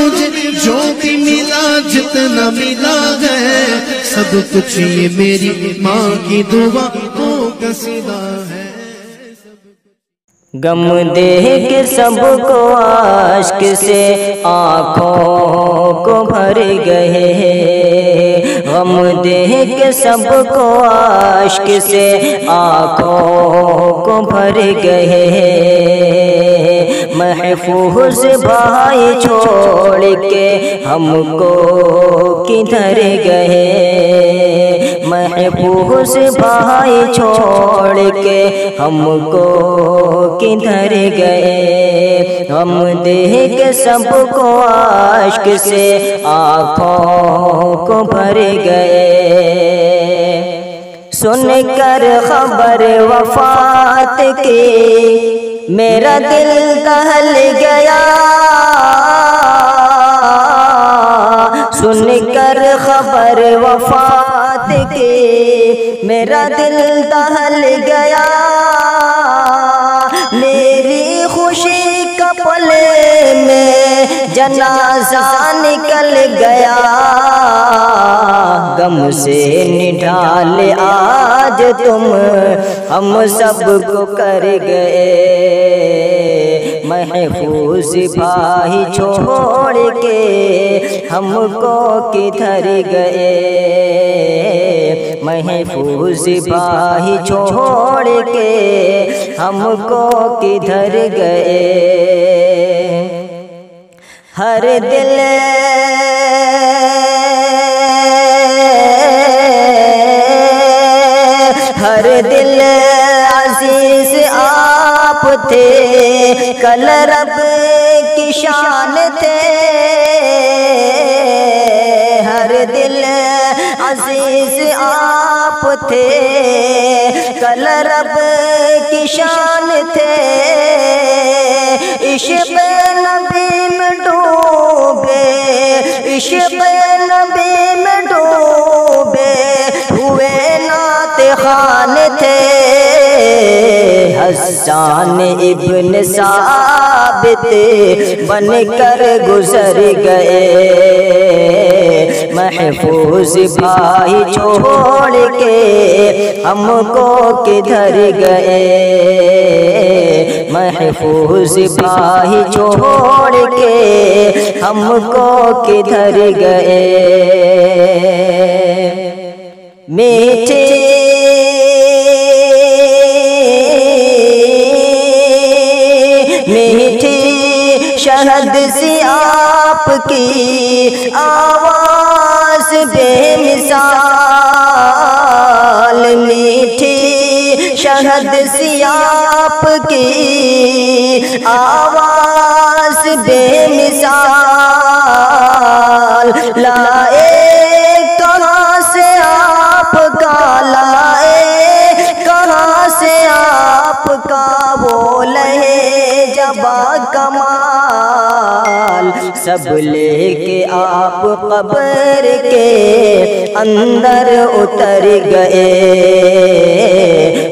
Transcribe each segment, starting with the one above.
مجھے جو بھی ملا جتنا ملا ہے، سب کچھ یہ میری ماں کی دعاؤں کا صدا ہے۔ غم دیکھ کے سب کو اشک سے آنکھوں کو بھر گئے، غم دیکھ کے سب کو اشک سے آنکھوں کو بھر گئے، محفوظ بھائی چھوڑ کے ہم کو کدھر گئے، محفوظ بھائی چھوڑ کے ہم کو کدھر گئے، ہم دیکھ کے سب کو اشک سے آنکھوں کو بھر گئے، سن کر خبر وفات کی میرا دل دہل گیا، سن کر خبر وفات کی میرا دل دہل گیا، میری خوشی کا پلے میں جنازہ نکل گیا، غم سے نڈھال آج تم ہم سب کو کر گئے، محفوظ بھائی چھوڑ کے ہم کو کدھر گئے، محفوظ بھائی چھوڑ کے ہم کو کدھر گئے، ہر دل ہر دل عزیز آپ تھے، کل رب کی شان تھے، ہر دل عزیز آپ تھے، کل رب کی شان تھے، عشق نبی میں ڈوبے، عشق نبی میں ڈوبے ہوئے نعت خوان تھے، حسان ابن ثابت بن کر گزر گئے، محفوظ بھائی چھوڑ کے ہم کو کدھر گئے، محفوظ بھائی چھوڑ کے ہم کو کدھر گئے، میٹھے میٹھی شہد سی آپ کی آواز بے مثال، میٹھی شہد سی آپ کی آواز بے مثال، لائے کہاں سے آپ کا، لائے کہاں سے آپ کا وہ لہجہ با کمال، سب لے کے آپ قبر کے اندر اتر گئے،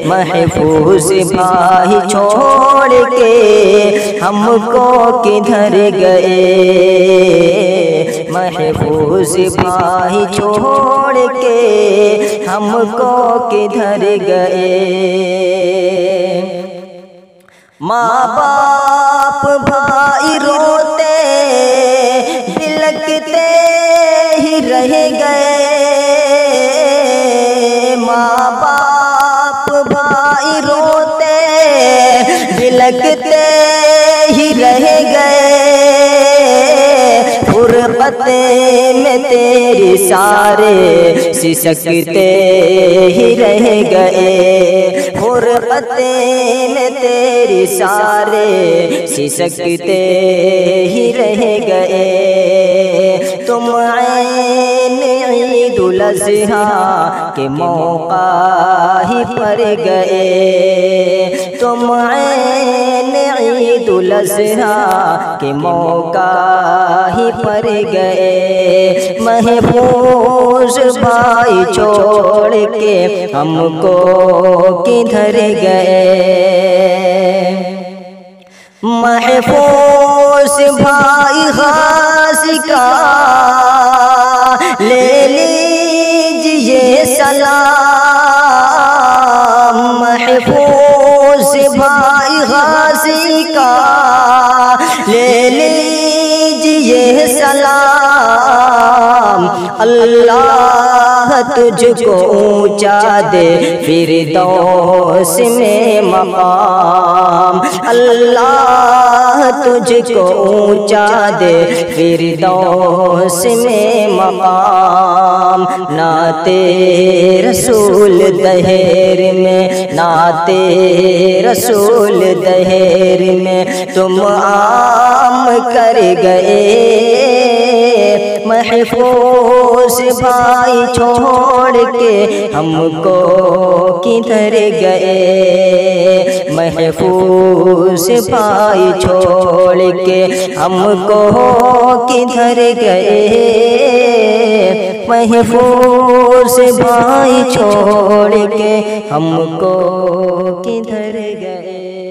محفوظ بھائی چھوڑ کے ہم کو کدھر گئے، محفوظ بھائی چھوڑ کے ہم کو کدھر گئے، ماں باپ بھائی روتے بلکتے ہی رہ گئے، ماں باپ بھائی روتے بلکتے ہی رہ گئے، فرقت میں تیری سارے سسکتے ہی رہ گئے، فرقت میں تیری سارے سسکتے ہی رہ گئے، تم عین عید الاضحیٰ کے موقع ہی پر گئے، تم عین عید الاضحیٰ کے موقع ہی پر گئے، محفوظ بھائی چھوڑ کے ہم کو کدھر گئے، محفوظ بھائی غازی کا لے لیجئے سلام، محفوظ بھائی غازی کا لے لیجئے سلام، اللہ تجھ کو اونچا دے فردوس میں مقام، اللہ تجھ کو اونچا دے فردوس میں مقام، نعت رسول دہر میں، نعت رسول دہر میں تم عام کر گئے، محفوظ بھائی چھوڑ کے ہم کو کدھر گئے، محفوظ بھائی چھوڑ کے ہم کو کدھر گئے، محفوظ بھائی چھوڑ کے ہم کو کدھر گئے۔